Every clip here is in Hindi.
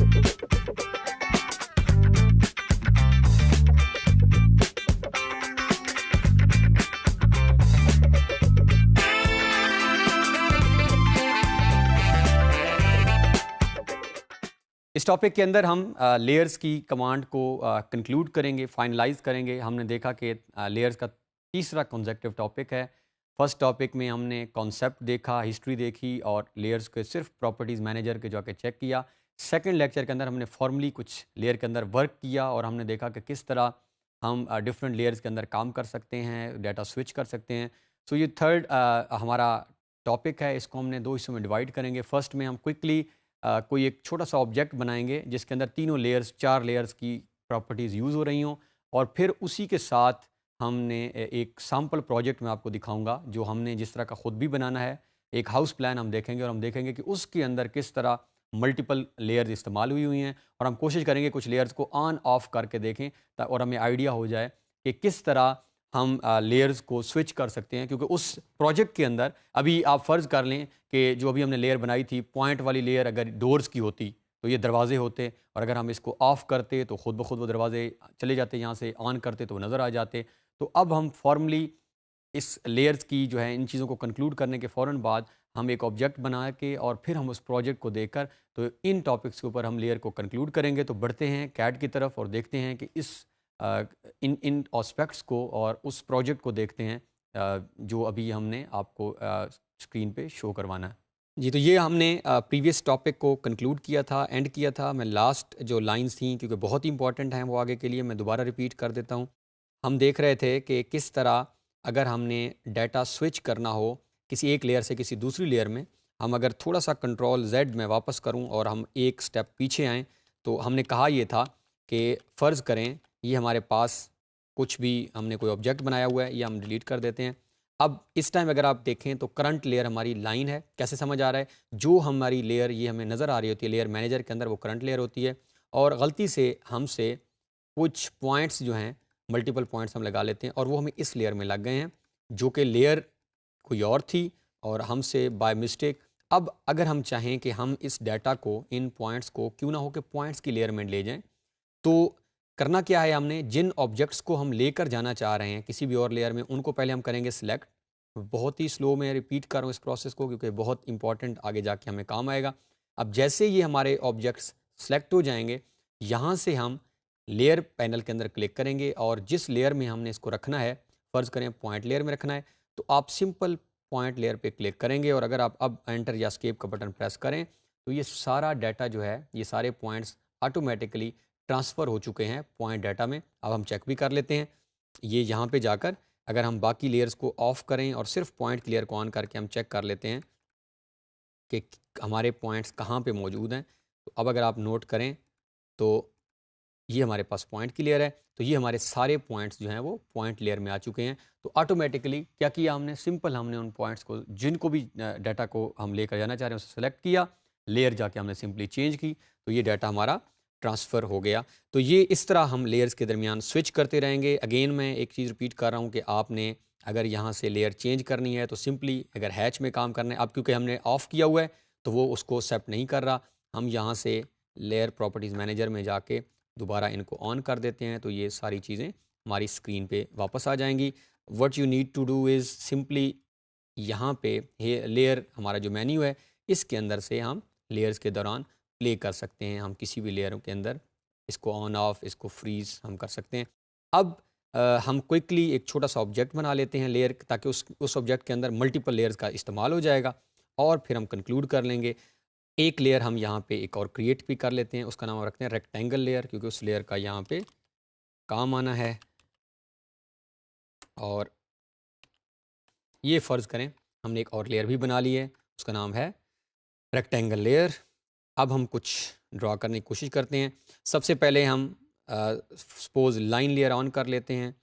इस टॉपिक के अंदर हम लेयर्स की कमांड को कंक्लूड करेंगे, फाइनलाइज करेंगे। हमने देखा कि लेयर्स का तीसरा कॉन्सेप्टिव टॉपिक है। फर्स्ट टॉपिक में हमने कॉन्सेप्ट देखा, हिस्ट्री देखी और लेयर्स के सिर्फ प्रॉपर्टीज़ मैनेजर के जाके चेक किया। सेकंड लेक्चर के अंदर हमने फॉर्मली कुछ लेयर के अंदर वर्क किया और हमने देखा कि किस तरह हम डिफरेंट लेयर्स के अंदर काम कर सकते हैं, डाटा स्विच कर सकते हैं। सो ये थर्ड हमारा टॉपिक है, इसको हमने दो हिस्सों में डिवाइड करेंगे। फर्स्ट में हम क्विकली कोई एक छोटा सा ऑब्जेक्ट बनाएंगे जिसके अंदर तीनों लेयर्स, चार लेयर्स की प्रॉपर्टीज़ यूज़ हो रही हों और फिर उसी के साथ हमने एक सैम्पल प्रोजेक्ट में आपको दिखाऊंगा जो हमने जिस तरह का ख़ुद भी बनाना है। एक हाउस प्लान हम देखेंगे और हम देखेंगे कि उसके अंदर किस तरह मल्टीपल लेयर्स इस्तेमाल हुई हैं और हम कोशिश करेंगे कुछ लेयर्स को ऑन ऑफ करके देखें और हमें आइडिया हो जाए कि किस तरह हम लेयर्स को स्विच कर सकते हैं। क्योंकि उस प्रोजेक्ट के अंदर अभी आप फ़र्ज़ कर लें कि जो अभी हमने लेयर बनाई थी, पॉइंट वाली लेयर अगर डोर्स की होती तो ये दरवाजे होते और अगर हम इसको ऑफ़ करते तो ख़ुद ब खुद वो दरवाजे चले जाते, यहाँ से ऑन करते तो वो नज़र आ जाते। तो अब हम फॉर्मली इस लेयर्स की जो है इन चीज़ों को कंक्लूड करने के फ़ौरन बाद हम एक ऑब्जेक्ट बना के और फिर हम उस प्रोजेक्ट को देखकर तो इन टॉपिक्स के ऊपर हम लेयर को कंक्लूड करेंगे। तो बढ़ते हैं कैड की तरफ और देखते हैं कि इस इन इन एस्पेक्ट्स को और उस प्रोजेक्ट को देखते हैं जो अभी हमने आपको स्क्रीन पे शो करवाना है। जी, तो ये हमने प्रीवियस टॉपिक को कंक्लूड किया था, एंड किया था। मैं लास्ट जो लाइंस थी क्योंकि बहुत ही इंपॉर्टेंट हैं वो आगे के लिए, मैं दोबारा रिपीट कर देता हूँ। हम देख रहे थे कि किस तरह अगर हमने डाटा स्विच करना हो किसी एक लेयर से किसी दूसरी लेयर में, हम अगर थोड़ा सा कंट्रोल Z में वापस करूं और हम एक स्टेप पीछे आएँ तो हमने कहा ये था कि फ़र्ज़ करें ये हमारे पास कुछ भी हमने कोई ऑब्जेक्ट बनाया हुआ है, ये हम डिलीट कर देते हैं। अब इस टाइम अगर आप देखें तो करंट लेयर हमारी लाइन है। कैसे समझ आ रहा है? जो हमारी लेयर ये हमें नज़र आ रही होती है लेयर मैनेजर के अंदर, वो करंट लेयर होती है और गलती से हमसे कुछ पॉइंट्स जो हैं, मल्टीपल पॉइंट्स हम लगा लेते हैं और वो हमें इस लेयर में लग गए हैं जो कि लेयर कोई और थी और हमसे बाय मिस्टेक। अब अगर हम चाहें कि हम इस डाटा को, इन पॉइंट्स को क्यों ना हो कि पॉइंट्स की लेयर में ले जाएं, तो करना क्या है, हमने जिन ऑब्जेक्ट्स को हम लेकर जाना चाह रहे हैं किसी भी और लेयर में, उनको पहले हम करेंगे सिलेक्ट। बहुत ही स्लो में रिपीट कर रहा हूँ इस प्रोसेस को क्योंकि बहुत इंपॉर्टेंट आगे जाके हमें काम आएगा। अब जैसे ये हमारे ऑब्जेक्ट्स सेलेक्ट हो जाएंगे, यहाँ से हम लेयर पैनल के अंदर क्लिक करेंगे और जिस लेयर में हमने इसको रखना है, फ़र्ज़ करें पॉइंट लेयर में रखना है, तो आप सिंपल पॉइंट लेयर पे क्लिक करेंगे और अगर आप अब एंटर या एस्केप का बटन प्रेस करें तो ये सारा डाटा जो है, ये सारे पॉइंट्स ऑटोमेटिकली ट्रांसफ़र हो चुके हैं पॉइंट डाटा में। अब हम चेक भी कर लेते हैं, ये यहाँ पे जाकर अगर हम बाकी लेयर्स को ऑफ़ करें और सिर्फ पॉइंट की लेयर को ऑन करके हम चेक कर लेते हैं कि हमारे पॉइंट्स कहाँ पे मौजूद हैं। तो अब अगर आप नोट करें तो ये हमारे पास पॉइंट की लेयर है, तो ये हमारे सारे पॉइंट्स जो हैं वो पॉइंट लेयर में आ चुके हैं। तो ऑटोमेटिकली क्या किया हमने, सिंपल हमने उन पॉइंट्स को, जिनको भी डाटा को हम लेकर जाना चाह रहे हैं, उसे सेलेक्ट किया, लेयर जाके हमने सिंपली चेंज की, तो ये डाटा हमारा ट्रांसफ़र हो गया। तो ये इस तरह हम लेयर्स के दरमियान स्विच करते रहेंगे। अगेन मैं एक चीज़ रिपीट कर रहा हूँ कि आपने अगर यहाँ से लेयर चेंज करनी है तो सिंपली अगर हैच में काम करना है, अब क्योंकि हमने ऑफ़ किया हुआ है तो वो उसको एक्सेप्ट नहीं कर रहा, हम यहाँ से लेयर प्रॉपर्टीज़ मैनेजर में जाके दोबारा इनको ऑन कर देते हैं तो ये सारी चीज़ें हमारी स्क्रीन पे वापस आ जाएंगी। What you need to do is simply यहाँ पे लेयर हमारा जो मेन्यू है, इसके अंदर से हम लेयर्स के दौरान प्ले कर सकते हैं। हम किसी भी लेयर के अंदर इसको ऑन ऑफ, इसको फ्रीज़ हम कर सकते हैं। अब हम क्विकली एक छोटा सा ऑब्जेक्ट बना लेते हैं लेयर, ताकि उस ऑब्जेक्ट के अंदर मल्टीपल लेयर्स का इस्तेमाल हो जाएगा और फिर हम कंक्लूड कर लेंगे। एक लेयर हम यहाँ पे एक और क्रिएट भी कर लेते हैं, उसका नाम रखते हैं रेक्टेंगल लेयर, क्योंकि उस लेयर का यहाँ पे काम आना है। और ये फ़र्ज़ करें हमने एक और लेयर भी बना ली है, उसका नाम है रेक्टेंगल लेयर। अब हम कुछ ड्रा करने की कोशिश करते हैं। सबसे पहले हम सपोज़ लाइन लेयर ऑन कर लेते हैं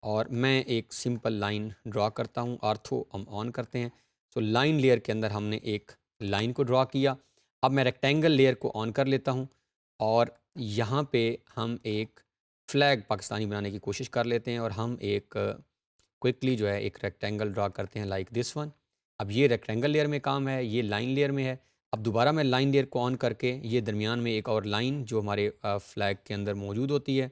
और मैं एक सिंपल लाइन ड्रा करता हूँ, आर्थो हम ऑन करते हैं। तो लाइन लेयर के अंदर हमने एक लाइन को ड्रा किया। अब मैं रेक्टेंगल लेयर को ऑन कर लेता हूँ और यहाँ पे हम एक फ्लैग पाकिस्तानी बनाने की कोशिश कर लेते हैं और हम एक क्विकली जो है एक रेक्टेंगल ड्रा करते हैं लाइक दिस वन। अब ये रेक्टेंगल लेयर में काम है, ये लाइन लेयर में है। अब दोबारा मैं लाइन लेयर को ऑन करके ये दरमियान में एक और लाइन जो हमारे फ्लैग के अंदर मौजूद होती है,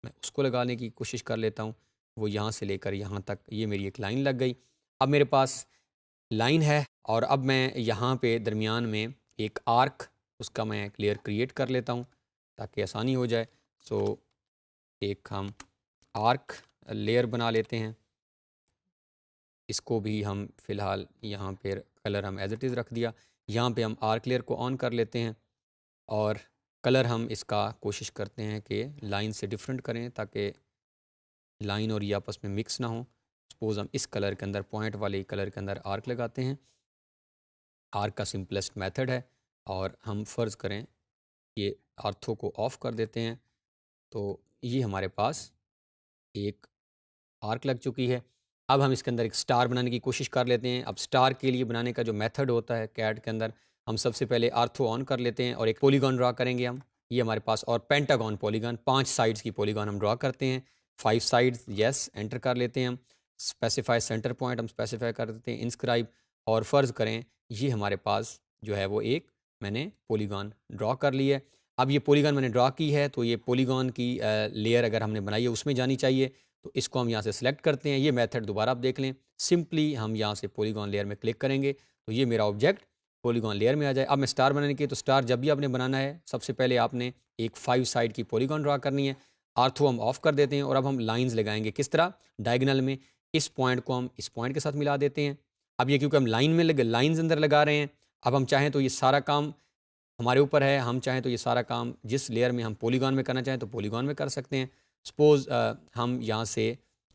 मैं उसको लगाने की कोशिश कर लेता हूँ। वो यहाँ से लेकर यहाँ तक ये मेरी एक लाइन लग गई। अब मेरे पास लाइन है और अब मैं यहाँ पे दरमियान में एक आर्क उसका मैं एक लेयर क्रिएट कर लेता हूँ ताकि आसानी हो जाए। सो एक हम आर्क लेयर बना लेते हैं। इसको भी हम फ़िलहाल यहाँ पे कलर हम एज़ इट इज़ रख दिया। यहाँ पे हम आर्क लेयर को ऑन कर लेते हैं और कलर हम इसका कोशिश करते हैं कि लाइन से डिफरेंट करें ताकि लाइन और ये आपस में मिक्स ना हो। सपोज़ हम इस कलर के अंदर पॉइंट वाले कलर के अंदर आर्क लगाते हैं। आर्क का सिंपलेस्ट मेथड है और हम फ़र्ज़ करें ये आर्थो को ऑफ़ कर देते हैं तो ये हमारे पास एक आर्क लग चुकी है। अब हम इसके अंदर एक स्टार बनाने की कोशिश कर लेते हैं। अब स्टार के लिए बनाने का जो मेथड होता है कैड के अंदर, हम सबसे पहले आर्थो ऑन कर लेते हैं और एक पॉलीगॉन ड्रा करेंगे हम। ये हमारे पास और पेंटागन पॉलीगॉन 5 साइड्स की पॉलीगॉन हम ड्रा करते हैं। 5 साइड्स येस एंटर कर लेते हैं हम। स्पेसिफाई सेंटर पॉइंट हम स्पेसिफाई कर देते हैं, इंस्क्राइब और फ़र्ज़ करें ये हमारे पास जो है वो एक मैंने पॉलीगॉन ड्रा कर ली है। अब ये पॉलीगॉन मैंने ड्रा की है तो ये पॉलीगॉन की लेयर अगर हमने बनाई है उसमें जानी चाहिए। तो इसको हम यहाँ से सिलेक्ट करते हैं। ये मेथड दोबारा आप देख लें। सिंपली हम यहाँ से पॉलीगॉन लेयर में क्लिक करेंगे तो ये मेरा ऑब्जेक्ट पॉलीगॉन लेयर में आ जाए। अब मैं स्टार बनाने की, तो स्टार जब भी आपने बनाना है सबसे पहले आपने एक 5 साइड की पॉलीगॉन ड्रा करनी है। आर्थो हम ऑफ कर देते हैं और अब हम लाइंस लगाएंगे। किस तरह? डायगोनल में इस पॉइंट को हम इस पॉइंट के साथ मिला देते हैं। अब ये क्योंकि हम लाइन में लाइंस अंदर लगा रहे हैं, अब हम चाहें तो ये सारा काम हमारे ऊपर है। हम चाहें तो ये सारा काम जिस लेयर में हम पॉलीगॉन में करना चाहें तो पॉलीगॉन में कर सकते हैं। सपोज़ हम यहाँ से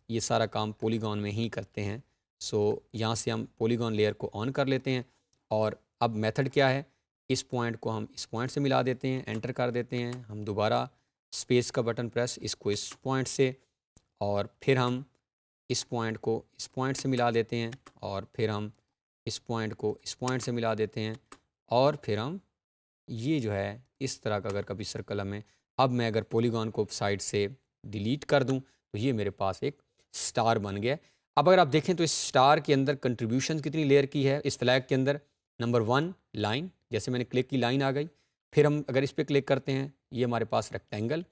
ये सारा काम पॉलीगॉन में ही करते हैं। सो यहाँ से हम पॉलीगॉन लेयर को ऑन कर लेते हैं और अब मेथड क्या है, इस पॉइंट को हम इस पॉइंट से मिला देते हैं, एंटर कर देते हैं। हम दोबारा स्पेस का बटन प्रेस, इसको इस पॉइंट से और फिर हम इस पॉइंट को इस पॉइंट से मिला देते हैं और फिर हम इस पॉइंट को इस पॉइंट से मिला देते हैं और फिर हम ये जो है इस तरह का अगर कभी सर्कल हमें, अब मैं अगर पॉलीगॉन को साइड से डिलीट कर दूं तो ये मेरे पास एक स्टार बन गया। अब अगर आप देखें तो इस स्टार के अंदर कंट्रीब्यूशन कितनी लेयर की है इस फ्लैग के अंदर। नंबर 1 लाइन, जैसे मैंने क्लिक की लाइन आ गई। फिर हम अगर इस पर क्लिक करते हैं ये हमारे पास रेक्टेंगल,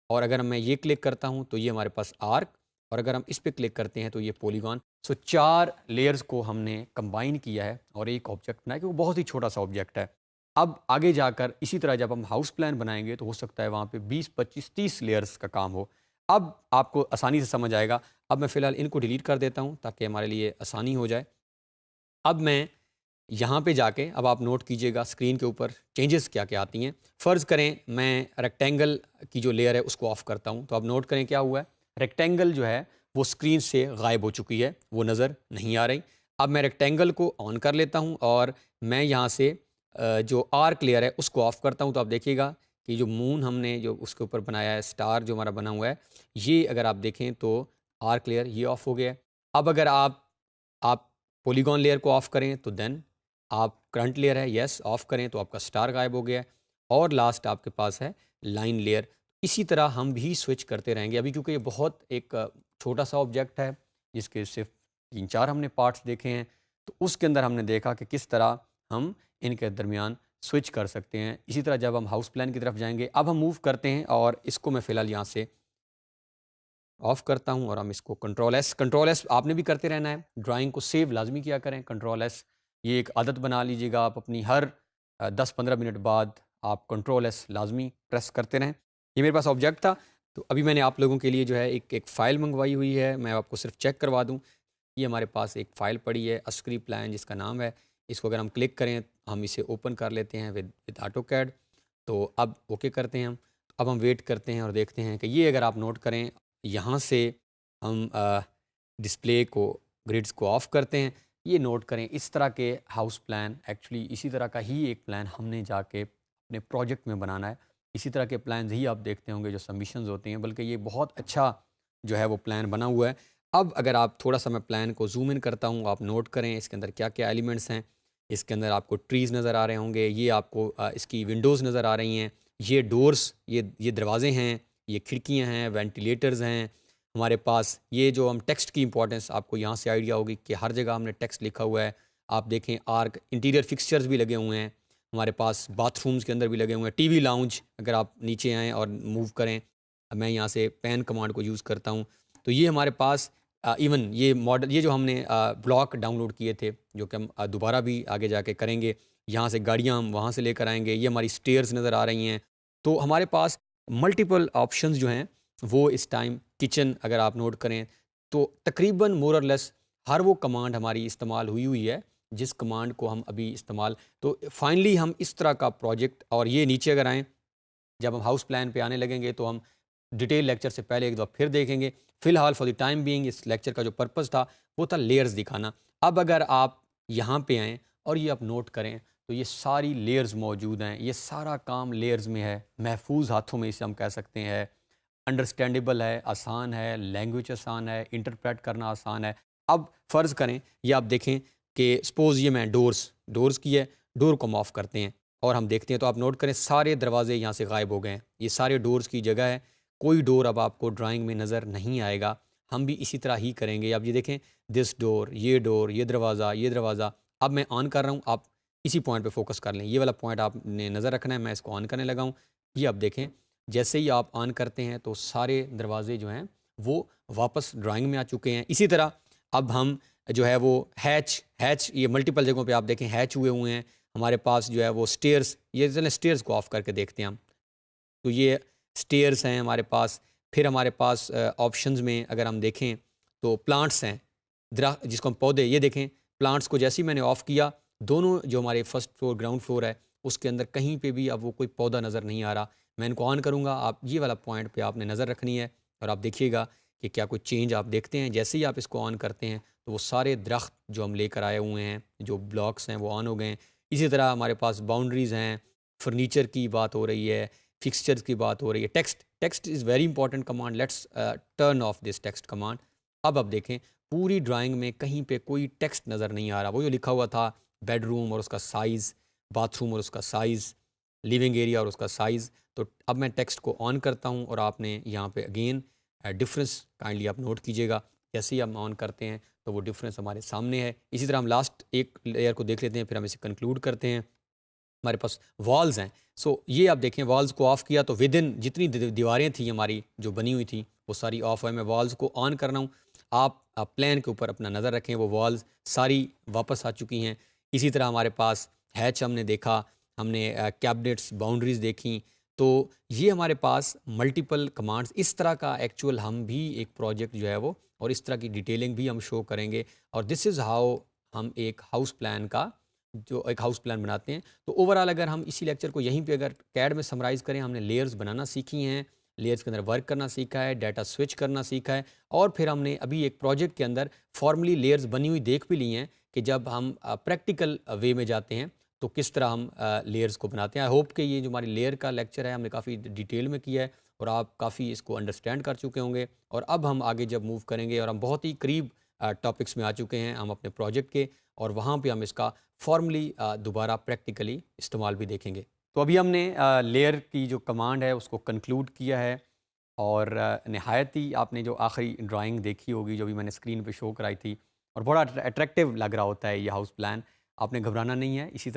और अगर मैं ये क्लिक करता हूँ तो ये हमारे पास आर्क, और अगर हम इस पर क्लिक करते हैं तो ये पॉलीगॉन। सो 4 लेयर्स को हमने कंबाइन किया है और एक ऑब्जेक्ट बनाया कि वो बहुत ही छोटा सा ऑब्जेक्ट है। अब आगे जाकर इसी तरह जब हम हाउस प्लान बनाएंगे तो हो सकता है वहाँ पे 20, 25, 30 लेयर्स का काम हो। अब आपको आसानी से समझ आएगा। अब मैं फ़िलहाल इनको डिलीट कर देता हूँ ताकि हमारे लिए आसानी हो जाए। अब मैं यहाँ पे जाके, अब आप नोट कीजिएगा स्क्रीन के ऊपर चेंजेस क्या क्या आती हैं। फ़र्ज़ करें मैं रेक्टेंगल की जो लेयर है उसको ऑफ़ करता हूँ, तो अब नोट करें क्या हुआ है। रेक्टेंगल जो है वो स्क्रीन से गायब हो चुकी है, वो नज़र नहीं आ रही। अब मैं रेक्टेंगल को ऑन कर लेता हूँ और मैं यहाँ से जो आर्क लेयर है उसको ऑफ़ करता हूँ। तो आप देखिएगा कि जो मून हमने जो उसके ऊपर बनाया है, स्टार जो हमारा बना हुआ है, ये अगर आप देखें तो आर्क लेयर ये ऑफ़ हो गया है। अब अगर आप पॉलीगॉन लेयर को ऑफ़ करें तो देन आप करंट लेयर है यस ऑफ़ करें तो आपका स्टार गायब हो गया है, और लास्ट आपके पास है लाइन लेयर। इसी तरह हम भी स्विच करते रहेंगे। अभी क्योंकि ये बहुत एक छोटा सा ऑब्जेक्ट है जिसके सिर्फ 3-4 हमने पार्ट्स देखे हैं, तो उसके अंदर हमने देखा कि किस तरह हम इनके दरमियान स्विच कर सकते हैं। इसी तरह जब हम हाउस प्लान की तरफ जाएंगे, अब हम मूव करते हैं और इसको मैं फ़िलहाल यहाँ से ऑफ़ करता हूँ और हम इसको कंट्रोल एस आपने भी करते रहना है। ड्राइंग को सेव लाजमी किया करें, कंट्रोल एस ये एक आदत बना लीजिएगा आप अपनी। हर 10-15 मिनट बाद आप कंट्रोल एस लाजमी प्रेस करते रहें। ये मेरे पास ऑब्जेक्ट था, तो अभी मैंने आप लोगों के लिए जो है एक फ़ाइल मंगवाई हुई है। मैं आपको सिर्फ चेक करवा दूँ, ये हमारे पास एक फ़ाइल पड़ी है अस्क्री प्लान जिसका नाम है। इसको अगर हम क्लिक करें हम इसे ओपन कर लेते हैं विद ऑटोकैड। तो अब ओके करते हैं हम। अब हम वेट करते हैं और देखते हैं कि ये, अगर आप नोट करें यहाँ से हम डिस्प्ले को, ग्रिड्स को ऑफ़ करते हैं। ये नोट करें इस तरह के हाउस प्लान, एक्चुअली इसी तरह का ही एक प्लान हमने जाके अपने प्रोजेक्ट में बनाना है। इसी तरह के प्लान ही आप देखते होंगे जो सबमिशंस होती हैं, बल्कि ये बहुत अच्छा जो है वो प्लान बना हुआ है। अब अगर आप थोड़ा सा, मैं प्लान को जूम इन करता हूँ, आप नोट करें इसके अंदर क्या क्या एलिमेंट्स हैं। इसके अंदर आपको ट्रीज़ नज़र आ रहे होंगे, ये आपको इसकी विंडोज़ नज़र आ रही हैं, ये डोर्स, ये दरवाजे हैं, ये खिड़कियाँ हैं, वेंटिलेटर्स हैं हमारे पास। ये जो हम टेक्स्ट की इंपॉर्टेंस, आपको यहाँ से आइडिया होगी कि हर जगह हमने टेक्स्ट लिखा हुआ है। आप देखें आर्क इंटीरियर फिक्सचर्स भी लगे हुए हैं, हमारे पास बाथरूम्स के अंदर भी लगे हुए हैं। टीवी लाउंज, अगर आप नीचे आएँ और मूव करें, मैं यहाँ से पैन कमांड को यूज़ करता हूँ, तो ये हमारे पास इवन ये मॉडल, ये जो हमने ब्लॉक डाउनलोड किए थे, जो कि हम दोबारा भी आगे जाके करेंगे। यहाँ से गाड़ियाँ हम वहाँ से लेकर आएँगे। ये हमारी स्टेयर्स नज़र आ रही हैं। तो हमारे पास मल्टीपल ऑप्शंस जो हैं वो इस टाइम, किचन अगर आप नोट करें तो तकरीबन मोर और लेस हर वो कमांड हमारी इस्तेमाल हुई हुई है जिस कमांड को हम अभी इस्तेमाल। तो फाइनली हम इस तरह का प्रोजेक्ट, और ये नीचे अगर आएँ, जब हम हाउस प्लान पे आने लगेंगे तो हम डिटेल लेक्चर से पहले एक दफ़ा फिर देखेंगे। फ़िलहाल फॉर द टाइम बीइंग इस लेक्चर का जो पर्पस था वो था लेयर्स दिखाना। अब अगर आप यहाँ पे आएँ और ये आप नोट करें तो ये सारी लेयर्स मौजूद हैं। ये सारा काम लेयर्स में है, महफूज हाथों में इसे हम कह सकते हैं। अंडरस्टैंडेबल है, आसान है, लैंग्वेज आसान है, इंटरप्रेट करना आसान है। अब फ़र्ज़ करें, ये आप देखें कि सपोज़ ये मैं डोर्स की है, डोर को हम ऑफ़ करते हैं और हम देखते हैं तो आप नोट करें सारे दरवाजे यहाँ से गायब हो गए हैं। ये सारे डोर्स की जगह है, कोई डोर अब आपको ड्राइंग में नज़र नहीं आएगा। हम भी इसी तरह ही करेंगे। अब ये देखें, दिस डोर, ये दरवाज़ा, ये दरवाज़ा। अब मैं ऑन कर रहा हूँ, आप इसी पॉइंट पे फ़ोकस कर लें। ये वाला पॉइंट आपने नज़र रखना है, मैं इसको ऑन करने लगा हूँ। ये आप देखें, जैसे ही आप ऑन करते हैं तो सारे दरवाजे जो हैं वो वापस ड्राइंग में आ चुके हैं। इसी तरह अब हम जो है वो हैच ये मल्टीपल जगहों पे आप देखें हैच हुए हैं। हमारे पास जो है वो स्टेयर्स, ये चलें स्टेयर्स को ऑफ़ करके देखते हैं हम। तो ये स्टेयर्स हैं हमारे पास। फिर हमारे पास ऑप्शंस में अगर हम देखें तो प्लांट्स हैं, जिसको हम पौधे, ये देखें प्लांट्स को जैसे ही मैंने ऑफ़ किया, दोनों जो हमारे फर्स्ट फ्लोर ग्राउंड फ्लोर है उसके अंदर कहीं पे भी अब वो कोई पौधा नज़र नहीं आ रहा। मैं इनको ऑन करूँगा, आप ये वाला पॉइंट पे आपने नज़र रखनी है और आप देखिएगा कि क्या कोई चेंज आप देखते हैं। जैसे ही आप इसको ऑन करते हैं तो वो सारे दरख्त जो हम लेकर आए हुए हैं, जो ब्लॉक्स हैं, वो ऑन हो गए हैं। इसी तरह हमारे पास बाउंड्रीज़ हैं, फर्नीचर की बात हो रही है, फिक्सचर्स की बात हो रही है। Text is very important command. Let's turn off this text command. अब आप देखें पूरी ड्राइंग में कहीं पे कोई टेक्स्ट नज़र नहीं आ रहा। वो जो लिखा हुआ था बेडरूम और उसका साइज़, बाथरूम और उसका साइज़, लिविंग एरिया और उसका साइज़। तो अब मैं टेक्स्ट को ऑन करता हूँ और आपने यहाँ पे अगेन डिफरेंस काइंडली आप नोट कीजिएगा। जैसे ही हम ऑन करते हैं तो वो डिफरेंस हमारे सामने है। इसी तरह हम लास्ट एक लेयर को देख लेते हैं, फिर हम इसे कंक्लूड करते हैं। हमारे पास वॉल्स हैं। ये आप देखें, वॉल्स को ऑफ़ किया तो विद इन जितनी दीवारें थी हमारी जो बनी हुई थी वो सारी ऑफ़ है। मैं वॉल्स को ऑन कर रहा हूँ, आप प्लान के ऊपर अपना नज़र रखें, वो वॉल्स सारी वापस आ चुकी हैं। इसी तरह हमारे पास हैच हमने देखा, हमने कैबिनेट्स, बाउंड्रीज़ देखी। तो ये हमारे पास मल्टीपल कमांड्स, इस तरह का एक्चुअल हम भी एक प्रोजेक्ट जो है वो, और इस तरह की डिटेलिंग भी हम शो करेंगे। और दिस इज़ हाउ हम एक हाउस प्लान का, जो एक हाउस प्लान बनाते हैं। तो ओवरऑल अगर हम इसी लेक्चर को यहीं पे अगर कैड में समराइज़ करें, हमने लेयर्स बनाना सीखी हैं, लेयर्स के अंदर वर्क करना सीखा है, डाटा स्विच करना सीखा है, और फिर हमने अभी एक प्रोजेक्ट के अंदर फॉर्मली लेयर्स बनी हुई देख भी ली हैं कि जब हम प्रैक्टिकल वे में जाते हैं तो किस तरह हम लेयर्स को बनाते हैं। आई होप कि ये जो हमारी लेयर का लेक्चर है हमने काफ़ी डिटेल में किया है और आप काफ़ी इसको अंडरस्टैंड कर चुके होंगे। और अब हम आगे जब मूव करेंगे, और हम बहुत ही करीब टॉपिक्स में आ चुके हैं हम अपने प्रोजेक्ट के, और वहाँ पे हम इसका फॉर्मली दोबारा प्रैक्टिकली इस्तेमाल भी देखेंगे। तो अभी हमने लेयर की जो कमांड है उसको कंक्लूड किया है, और नहायत ही आपने जो आखिरी ड्राइंग देखी होगी जो भी मैंने स्क्रीन पे शो कराई थी, और बड़ा अट्रैक्टिव लग रहा होता है ये हाउस प्लान। आपने घबराना नहीं है, इसी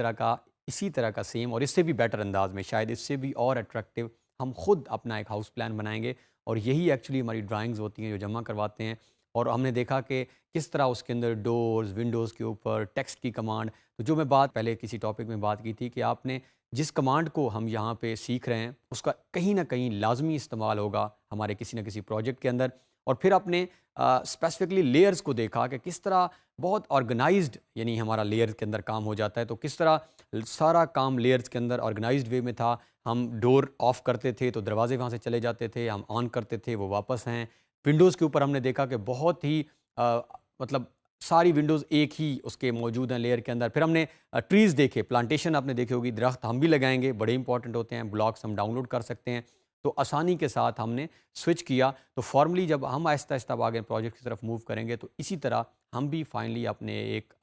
तरह का सेम और इससे भी बेटर अंदाज में, शायद इससे भी और अट्रैक्टिव, हम खुद अपना एक हाउस प्लान बनाएंगे। और यही एक्चुअली हमारी ड्राइंग्स होती हैं जो जमा करवाते हैं। और हमने देखा कि किस तरह उसके अंदर डोर्स, विंडोज़ के ऊपर टेक्स्ट की कमांड, तो जो मैं बात पहले किसी टॉपिक में बात की थी कि आपने जिस कमांड को हम यहाँ पे सीख रहे हैं उसका कहीं ना कहीं लाजमी इस्तेमाल होगा हमारे किसी न किसी प्रोजेक्ट के अंदर। और फिर आपने स्पेसिफिकली लेयर्स को देखा कि किस तरह बहुत ऑर्गेनाइज्ड, यानी हमारा लेयर्स के अंदर काम हो जाता है। तो किस तरह सारा काम लेयर्स के अंदर ऑर्गेनाइज्ड वे में था। हम डोर ऑफ करते थे तो दरवाजे वहाँ से चले जाते थे, हम ऑन करते थे वो वापस हैं। विंडोज़ के ऊपर हमने देखा कि बहुत ही अ, मतलब सारी विंडोज़ एक ही उसके मौजूद हैं लेयर के अंदर। फिर हमने ट्रीज़ देखे, प्लांटेशन आपने देखी होगी, दरख्त हम भी लगाएंगे, बड़े इंपॉर्टेंट होते हैं, ब्लॉक्स हम डाउनलोड कर सकते हैं। तो आसानी के साथ हमने स्विच किया। तो फॉर्मली जब हम आहिस्ता आहिस्ता आगे प्रोजेक्ट की तरफ मूव करेंगे तो इसी तरह हम भी फाइनली अपने एक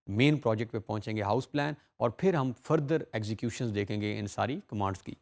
मेन प्रोजेक्ट पे पहुंचेंगे, हाउस प्लान, और फिर हम फर्दर एग्जीक्यूशंस देखेंगे इन सारी कमांड्स की।